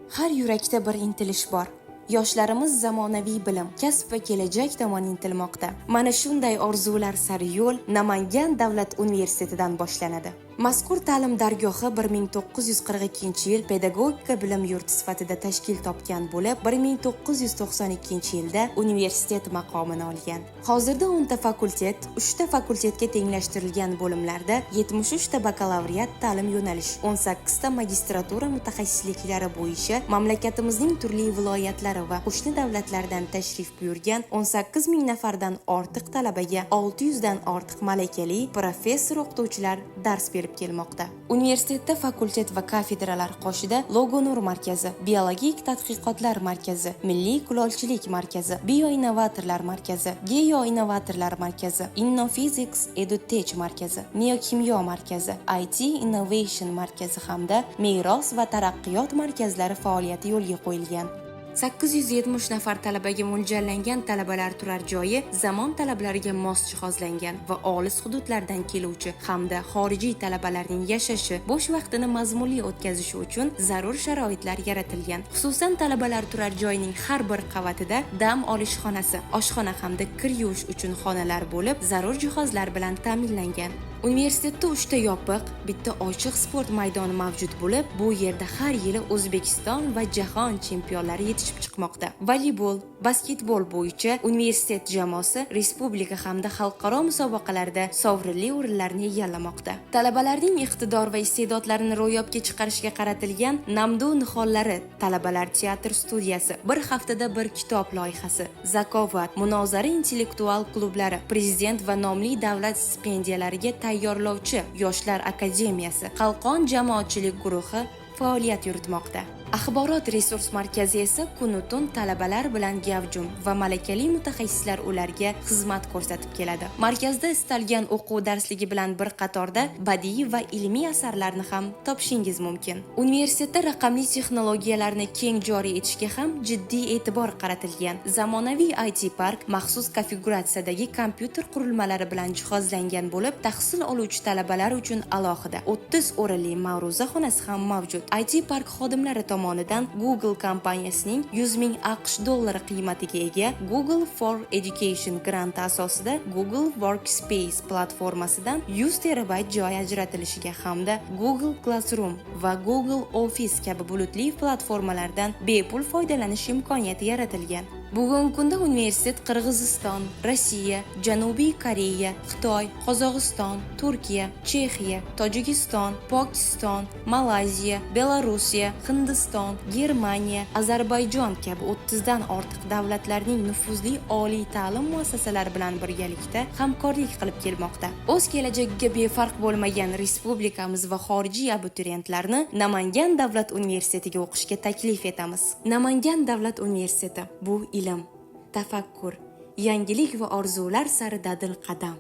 Har yurakda bir intilish bor. Yoshlarimiz zamonaviy bilim, kasb va kelajak tomon intilmoqda. Mana shunday orzular sari yo'l Namangan davlat universitetidan boshlanadi. Mazkur ta'lim dargohi 1942-yil pedagogika bilim yurti sifatida tashkil topgan bo'lib, 1992-yilda universitet maqomini olgan. Hozirda 10 ta fakultet, 3 ta fakultetga tenglashtirilgan bo'limlarda 73 ta bakalavriat ta'lim yo'nalish, 18 ta magistratura mutaxassisliklari bo'yicha mamlakatimizning turli viloyatlari va qo'shni davlatlardan tashrif buyurgan 18 ming nafardan ortiq talabaga 600 dan ortiq malakali professor o'qituvchilar dars berib kelmoqda. Universitetda fakultet va kafelralar qoshida Logonur markazi, biologik tadqiqotlar markazi, milliy kulolchilik markazi, bioinnovatorlar markazi, geoinnovatorlar markazi, Innophysics EduTech markazi, neokimyo markazi, IT Innovation markazi hamda meros va taraqqiyot markazlari faoliyati yo'lga qo'yilgan. 870 nafar talabaga mo'ljallangan talabalar turar joyi zamon talablariga mos jihozlangan va olis hududlardan keluvchi hamda xorijiy talabalarning yashashi, bo'sh vaqtini mazmunli o'tkazishi uchun zarur sharoitlar yaratilgan. Xususan, talabalar turar joyining har bir qavatida dam olish xonasi, oshxona hamda kir yuvish uchun xonalar bo'lib, zarur jihozlar bilan ta'minlangan. Universitetda 3 ta yopiq, bitta ochiq sport maydoni mavjud bo'lib, bu yerda har yili O'zbekiston va jahon chempionlari yetishib chiqmoqda. Voleybol, basketbol bo'yicha universitet jamoasi respublika hamda xalqaro musobaqalarda sovrinli o'rinlarni egallamoqda. Talabalarning iqtidor va iste'dodlarini ro'yobga chiqarishga qaratilgan Namdu nihollari talabalar teatr studiyasi, bir haftada bir kitob loyihasi, zakovat, munozara intellektual klublari, prezident va nomli davlat stipendiyalariga tayyorlovchi Yoshlar akademiyasi, Qalqon jamoatchilik guruhi faoliyat yuritmoqda. Axborot resurs markazi esa kun-tun talabalar bilan gavjum va malakali mutaxassislar ularga xizmat ko'rsatib keladi. Markazda istalgan o'quv darsligi bilan bir qatorda badiiy va ilmiy asarlarni ham topishingiz mumkin. Universitetda raqamli texnologiyalarni keng joriy etishga ham jiddiy e'tibor qaratilgan. Zamonaviy IT park maxsus konfiguratsiyadagi kompyuter qurilmalari bilan jihozlangan bo'lib, tahsil oluvchi talabalar uchun alohida 30 o'rinli ma'ruza xonasi ham mavjud. IT park xodimlari tomonidan Google kompaniyasining 100 ming AQSh dollari qiymatiga ega Google for Education granti asosida Google Workspace platformasidan 100 terabayt joy ajratilishiga hamda Google Classroom va Google Office kabi bulutli platformalardan bepul foydalanish imkoniyati yaratilgan. Bugungi kunda universitet Qirg'iziston, Rossiya, Janubiy Koreya, Xitoy, Qozog'iston, Turkiya, Chexiya, Tojikiston, Pokiston, Malayziya, Belorussiya, Hindiston, Germaniya, Ozarbayjon kabi 30 dan ortiq davlatlarning nufuzli oliy ta'lim muassasalari bilan birgalikda hamkorlik qilib kelmoqda. O'z kelajagiga befarq bo'lmagan respublikamiz va xorijiy abituriyentlarni Namangan davlat universitetiga o'qishga taklif etamiz. Namangan davlat universiteti bu ilm, tafakkur, yangilik va orzular sari dadil qadam.